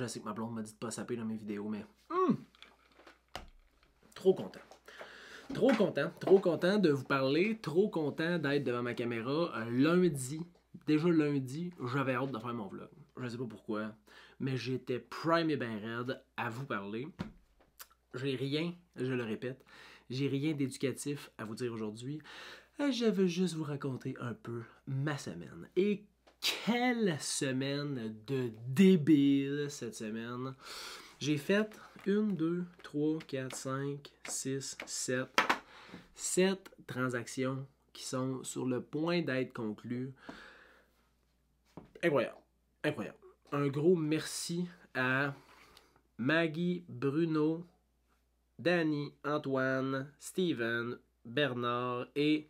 Je sais que ma blonde m'a dit de pas saper dans mes vidéos, mais... Trop content. Trop content de vous parler, trop content d'être devant ma caméra. Déjà lundi, j'avais hâte de faire mon vlog. Je sais pas pourquoi, mais j'étais prime et ben raide à vous parler. J'ai rien, je le répète, j'ai rien d'éducatif à vous dire aujourd'hui. Je veux juste vous raconter un peu ma semaine. Et quelle semaine de débile cette semaine. J'ai fait 1, 2, 3, 4, 5, 6, 7. 7 transactions qui sont sur le point d'être conclues. Incroyable. Incroyable. Un gros merci à Maggie, Bruno, Danny, Antoine, Steven, Bernard et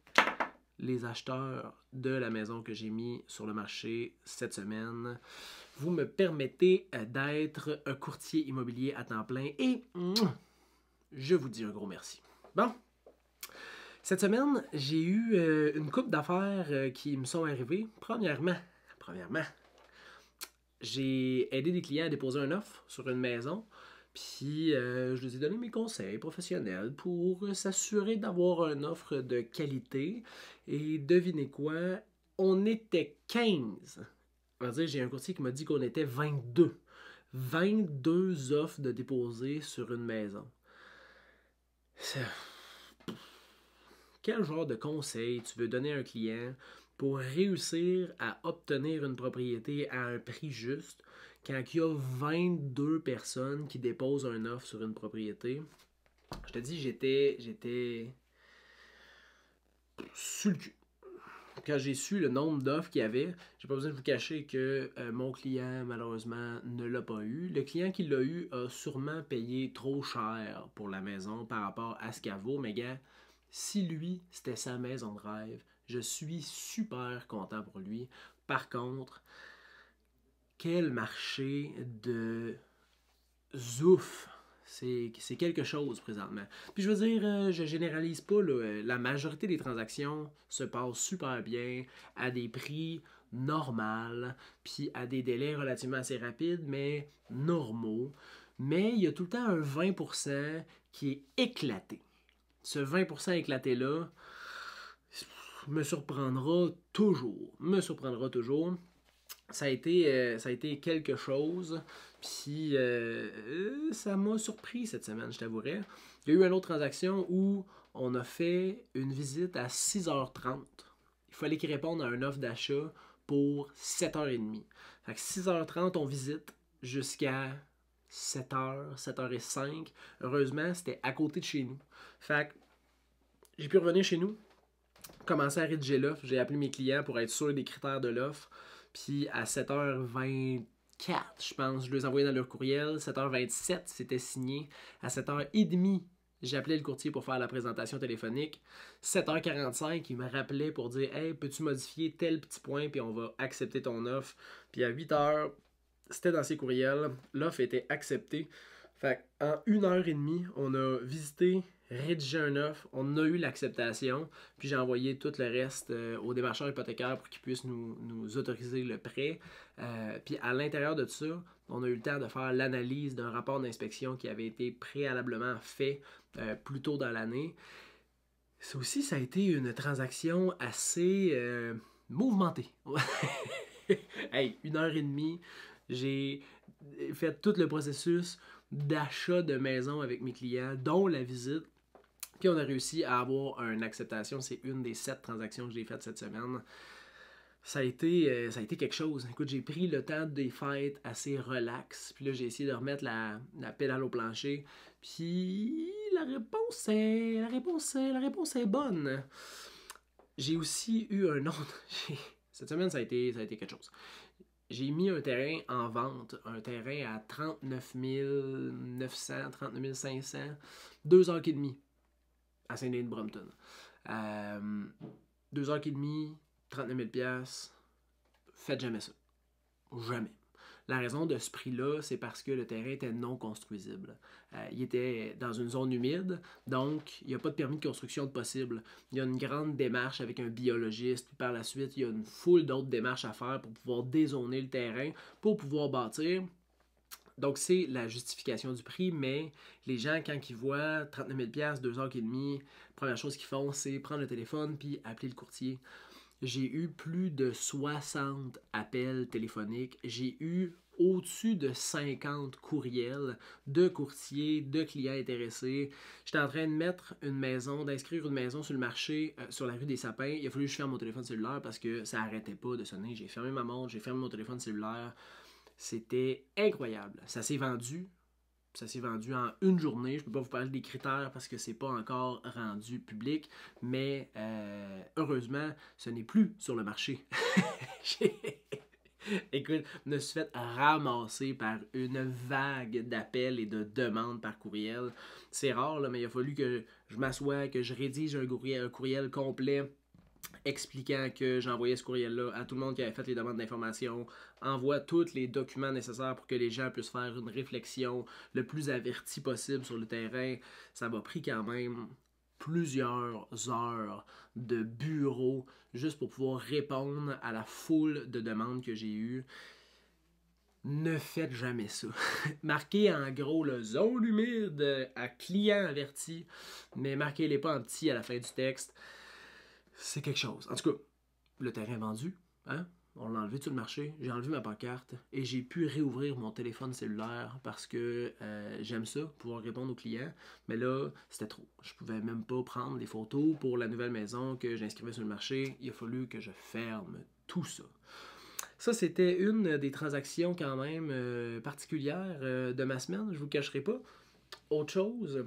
les acheteurs de la maison que j'ai mis sur le marché cette semaine. Vous me permettez d'être un courtier immobilier à temps plein et je vous dis un gros merci. Bon, cette semaine, j'ai eu une couple d'affaires qui me sont arrivées. Premièrement, j'ai aidé des clients à déposer un offre sur une maison. Puis, je leur ai donné mes conseils professionnels pour s'assurer d'avoir une offre de qualité. Et devinez quoi? On était 15. On va dire, j'ai un courtier qui m'a dit qu'on était 22. 22 offres de déposer sur une maison. Quel genre de conseil tu veux donner à un client pour réussir à obtenir une propriété à un prix juste quand il y a 22 personnes qui déposent une offre sur une propriété? Je te dis, j'étais sur le cul. Quand j'ai su le nombre d'offres qu'il y avait, j'ai pas besoin de vous cacher que mon client, malheureusement, ne l'a pas eu. Le client qui l'a eu a sûrement payé trop cher pour la maison par rapport à ce qu'elle vaut. Mais gars, si lui, c'était sa maison de rêve, je suis super content pour lui. Par contre, quel marché de zouf! C'est quelque chose présentement. Puis je veux dire, je généralise pas, là, la majorité des transactions se passent super bien, à des prix normaux, puis à des délais relativement assez rapides, mais normaux. Mais il y a tout le temps un 20% qui est éclaté. Ce 20% éclaté-là me surprendra toujours. Ça a été quelque chose, puis ça m'a surpris cette semaine, je t'avouerais. Il y a eu une autre transaction où on a fait une visite à 6h30. Il fallait qu'il réponde à une offre d'achat pour 7h30. Fait que 6h30, on visite jusqu'à 7h, 7h05. Heureusement, c'était à côté de chez nous. Fait que j'ai pu revenir chez nous, commencer à rédiger l'offre. J'ai appelé mes clients pour être sûr des critères de l'offre. Puis à 7h24, je pense, je les ai envoyés dans leur courriel. 7h27, c'était signé. À 7h30, j'ai appelé le courtier pour faire la présentation téléphonique. 7h45, il me rappelait pour dire « Hey, peux-tu modifier tel petit point, puis on va accepter ton offre. » Puis à 8h, c'était dans ses courriels. L'offre était acceptée. Fait en 1h30, on a visité, rédigé un offre, on a eu l'acceptation, puis j'ai envoyé tout le reste au démarcheur hypothécaire pour qu'il puisse nous autoriser le prêt. Puis à l'intérieur de ça, on a eu le temps de faire l'analyse d'un rapport d'inspection qui avait été préalablement fait plus tôt dans l'année. Ça aussi, ça a été une transaction assez mouvementée. Hey, 1h30, j'ai fait tout le processus d'achat de maison avec mes clients, dont la visite. Puis on a réussi à avoir une acceptation. C'est une des 7 transactions que j'ai faites cette semaine. Ça a été quelque chose. Écoute, j'ai pris le temps des fêtes assez relax. Puis là, j'ai essayé de remettre la pédale au plancher. Puis la réponse est bonne. J'ai aussi eu un autre... Cette semaine, ça a été quelque chose. J'ai mis un terrain en vente, un terrain à 39 900, 39 500, 2h30 à Saint-Denis-de-Brompton. 2h30, 39 000 $. Faites jamais ça. Jamais. La raison de ce prix-là, c'est parce que le terrain était non construisible. Il était dans une zone humide, donc il n'y a pas de permis de construction de possible. Il y a une grande démarche avec un biologiste, puis par la suite, il y a une foule d'autres démarches à faire pour pouvoir dézoner le terrain, pour pouvoir bâtir. Donc, c'est la justification du prix, mais les gens, quand ils voient 39 000 $, 2h30, première chose qu'ils font, c'est prendre le téléphone puis appeler le courtier. J'ai eu plus de 60 appels téléphoniques. J'ai eu au-dessus de 50 courriels de courtiers, de clients intéressés. J'étais en train de mettre une maison, d'inscrire une maison sur le marché, sur la rue des Sapins. Il a fallu que je ferme mon téléphone cellulaire parce que ça n'arrêtait pas de sonner. J'ai fermé ma montre, j'ai fermé mon téléphone cellulaire. C'était incroyable. Ça s'est vendu. Ça s'est vendu en une journée. Je ne peux pas vous parler des critères parce que c'est pas encore rendu public, mais heureusement, ce n'est plus sur le marché. Écoute, je me suis fait ramasser par une vague d'appels et de demandes par courriel. C'est rare, là, mais il a fallu que je m'assoie, que je rédige un courriel complet expliquant que j'envoyais ce courriel-là à tout le monde qui avait fait les demandes d'information, envoie tous les documents nécessaires pour que les gens puissent faire une réflexion le plus avertie possible sur le terrain. Ça m'a pris quand même plusieurs heures de bureau juste pour pouvoir répondre à la foule de demandes que j'ai eues. Ne faites jamais ça. Marquez en gros le zone humide à client averti, mais marquez-les pas en petit à la fin du texte. C'est quelque chose. En tout cas, le terrain est vendu, hein? On l'a enlevé tout le marché, j'ai enlevé ma pancarte et j'ai pu réouvrir mon téléphone cellulaire parce que j'aime ça, pouvoir répondre aux clients. Mais là, c'était trop. Je pouvais même pas prendre des photos pour la nouvelle maison que j'inscrivais sur le marché. Il a fallu que je ferme tout ça. Ça, c'était une des transactions quand même particulières de ma semaine, je vous le cacherai pas. Autre chose,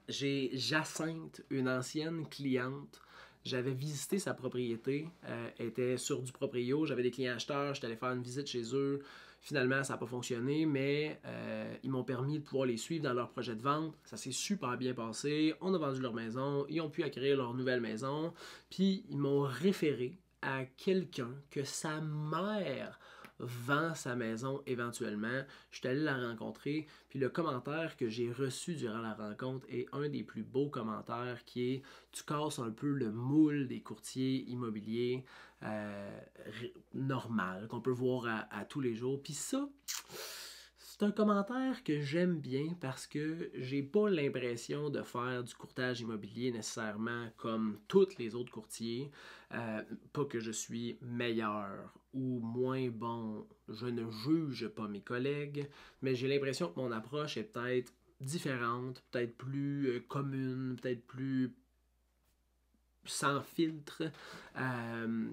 j'ai Jacinthe, une ancienne cliente. J'avais visité sa propriété, elle était sur du proprio, j'avais des clients acheteurs, j'étais allé faire une visite chez eux. Finalement, ça n'a pas fonctionné, mais ils m'ont permis de pouvoir les suivre dans leur projet de vente. Ça s'est super bien passé. On a vendu leur maison, ils ont pu acquérir leur nouvelle maison, puis ils m'ont référé à quelqu'un que sa mère vend sa maison éventuellement. Je suis allé la rencontrer, puis le commentaire que j'ai reçu durant la rencontre est un des plus beaux commentaires qui est « Tu casses un peu le moule des courtiers immobiliers normal, qu'on peut voir à tous les jours. » Puis ça, c'est un commentaire que j'aime bien parce que j'ai pas l'impression de faire du courtage immobilier nécessairement comme tous les autres courtiers. Pas que je suis meilleur ou moins bon, je ne juge pas mes collègues, mais j'ai l'impression que mon approche est peut-être différente, peut-être plus commune, peut-être plus sans filtre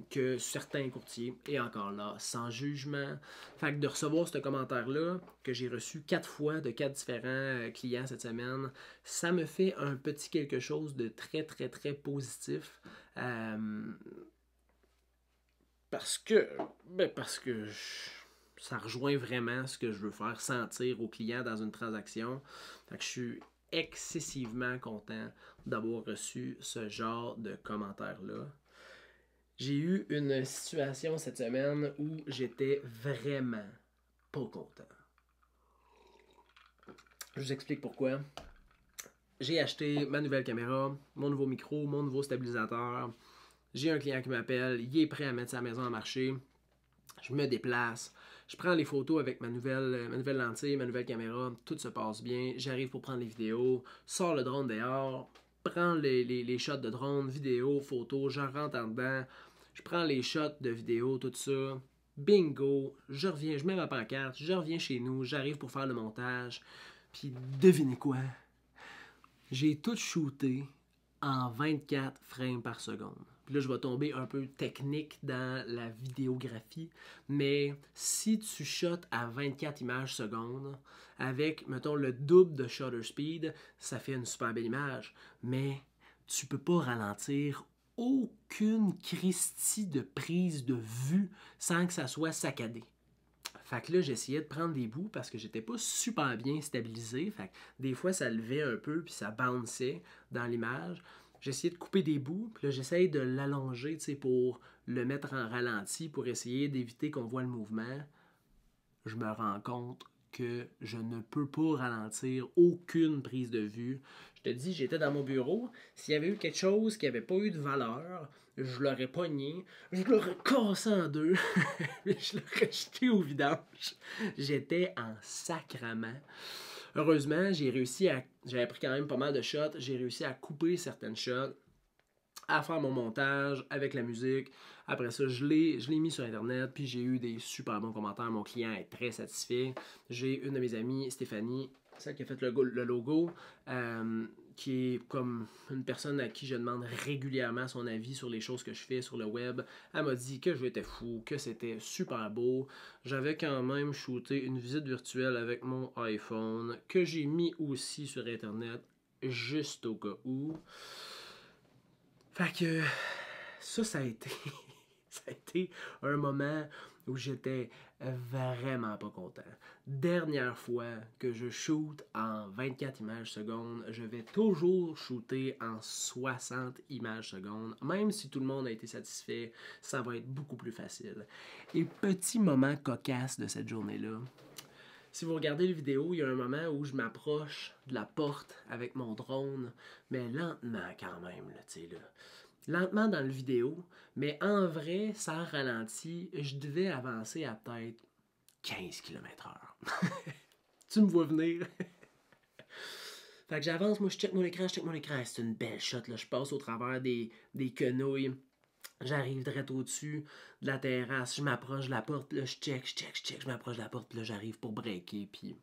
que certains courtiers, et encore là, sans jugement. Fait que de recevoir ce commentaire-là, que j'ai reçu 4 fois de 4 différents clients cette semaine, ça me fait un petit quelque chose de très, très, très positif. Parce que ça rejoint vraiment ce que je veux faire sentir aux clients dans une transaction. Fait que je suis excessivement content d'avoir reçu ce genre de commentaires-là. J'ai eu une situation cette semaine où j'étais vraiment pas content. Je vous explique pourquoi. J'ai acheté ma nouvelle caméra, mon nouveau micro, mon nouveau stabilisateur. J'ai un client qui m'appelle, il est prêt à mettre sa maison en marché. Je me déplace, je prends les photos avec ma nouvelle lentille, ma nouvelle caméra, tout se passe bien. J'arrive pour prendre les vidéos, sors le drone dehors, prends les shots de drone, vidéo, photos, je rentre en dedans, je prends les shots de vidéo, tout ça. Bingo, je reviens, je mets ma pancarte, je reviens chez nous, j'arrive pour faire le montage. Puis devinez quoi? J'ai tout shooté en 24 frames par seconde. Puis là, je vais tomber un peu technique dans la vidéographie, mais si tu shots à 24 images secondes, avec, mettons, le double de shutter speed, ça fait une super belle image, mais tu peux pas ralentir aucune Christie de prise de vue sans que ça soit saccadé. Fait que là, j'essayais de prendre des bouts parce que j'étais pas super bien stabilisé. Fait que des fois, ça levait un peu puis ça bounçait dans l'image. J'essayais de couper des bouts, puis là, j'essayais de l'allonger, tu sais, pour le mettre en ralenti, pour essayer d'éviter qu'on voit le mouvement. Je me rends compte que je ne peux pas ralentir aucune prise de vue. Je te dis, j'étais dans mon bureau. S'il y avait eu quelque chose qui n'avait pas eu de valeur, je l'aurais pogné, je l'aurais cassé en deux, je l'aurais jeté au vidange. J'étais en sacrament. Heureusement, j'avais pris quand même pas mal de shots, j'ai réussi à couper certaines shots, à faire mon montage avec la musique. Après ça, je l'ai mis sur Internet, puis j'ai eu des super bons commentaires. Mon client est très satisfait. J'ai une de mes amies, Stéphanie, celle qui a fait le logo, qui est comme une personne à qui je demande régulièrement son avis sur les choses que je fais sur le web. Elle m'a dit que je étais fou, que c'était super beau. J'avais quand même shooté une visite virtuelle avec mon iPhone, que j'ai mis aussi sur Internet, juste au cas où. Fait que ça a été ça a été un moment où j'étais vraiment pas content. Dernière fois que je shoot en 24 images secondes, je vais toujours shooter en 60 images secondes. Même si tout le monde a été satisfait, ça va être beaucoup plus facile. Et petit moment cocasse de cette journée-là. Si vous regardez la vidéo, il y a un moment où je m'approche de la porte avec mon drone, mais lentement quand même, là, tu sais, là. Lentement dans le vidéo, mais en vrai, sans ralenti, je devais avancer à peut-être 15 km/h. Tu me vois venir? Fait que j'avance, moi je check mon écran. C'est une belle shot, là. Je passe au travers des quenouilles. J'arrive direct au-dessus de la terrasse, je m'approche de la porte, là, je check, je m'approche de la porte, là, j'arrive pour breaker, puis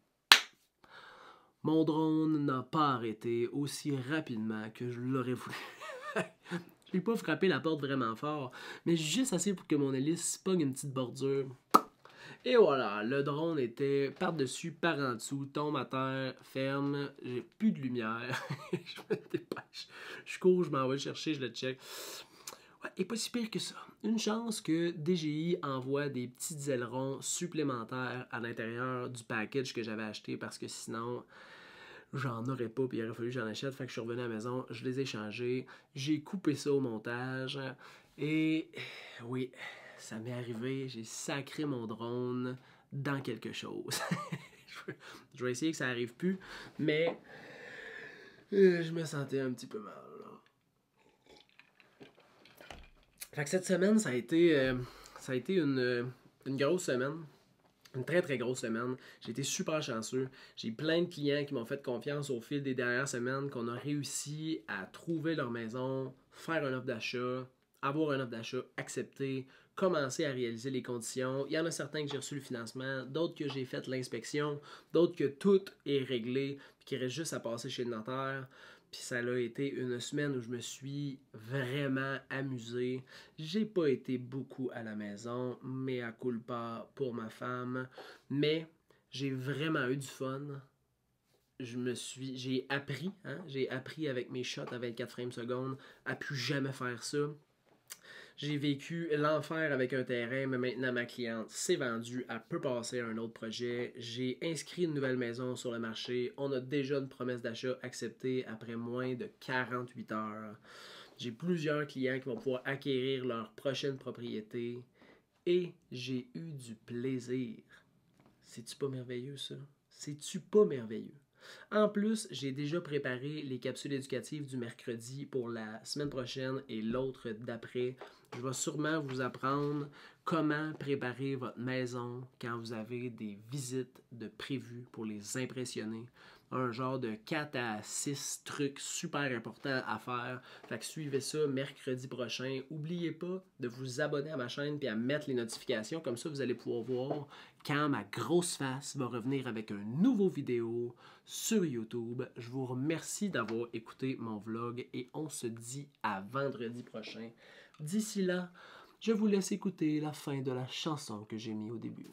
mon drone n'a pas arrêté aussi rapidement que je l'aurais voulu. Je n'ai pas frappé la porte vraiment fort, mais juste assez pour que mon hélice pogne une petite bordure. Et voilà, le drone était par-dessus, par en dessous, tombe à terre, ferme, j'ai plus de lumière. Je me dépêche, je cours, je m'en vais le chercher, je le check. Ouais, et pas si pire que ça. Une chance que DJI envoie des petits ailerons supplémentaires à l'intérieur du package que j'avais acheté parce que sinon, j'en aurais pas, puis il aurait fallu que j'en achète. Fait que je suis revenu à la maison, je les ai changés, j'ai coupé ça au montage, et oui, ça m'est arrivé, j'ai sacré mon drone dans quelque chose. Je vais essayer que ça arrive plus, mais je me sentais un petit peu mal. Fait que cette semaine, ça a été une grosse semaine. Une très très grosse semaine. J'ai été super chanceux. J'ai plein de clients qui m'ont fait confiance au fil des dernières semaines, qu'on a réussi à trouver leur maison, faire un offre d'achat, avoir un offre d'achat accepté, commencer à réaliser les conditions. Il y en a certains que j'ai reçu le financement, d'autres que j'ai fait l'inspection, d'autres que tout est réglé, puis qu'il reste juste à passer chez le notaire. Puis ça a été une semaine où je me suis vraiment amusé. J'ai pas été beaucoup à la maison, mais à culpa pour ma femme. Mais j'ai vraiment eu du fun. J'ai appris avec mes shots à 24 frames secondes à plus jamais faire ça. J'ai vécu l'enfer avec un terrain, mais maintenant ma cliente s'est vendue, elle peut passer à un autre projet. J'ai inscrit une nouvelle maison sur le marché. On a déjà une promesse d'achat acceptée après moins de 48 heures. J'ai plusieurs clients qui vont pouvoir acquérir leur prochaine propriété. Et j'ai eu du plaisir. C'est-tu pas merveilleux, ça? C'est-tu pas merveilleux? En plus, j'ai déjà préparé les capsules éducatives du mercredi pour la semaine prochaine et l'autre d'après. Je vais sûrement vous apprendre comment préparer votre maison quand vous avez des visites de prévues pour les impressionner. Un genre de 4 à 6 trucs super importants à faire. Fait que suivez ça mercredi prochain. N'oubliez pas de vous abonner à ma chaîne et à mettre les notifications. Comme ça, vous allez pouvoir voir quand ma grosse face va revenir avec un nouveau vidéo sur YouTube. Je vous remercie d'avoir écouté mon vlog et on se dit à vendredi prochain. D'ici là, je vous laisse écouter la fin de la chanson que j'ai mis au début.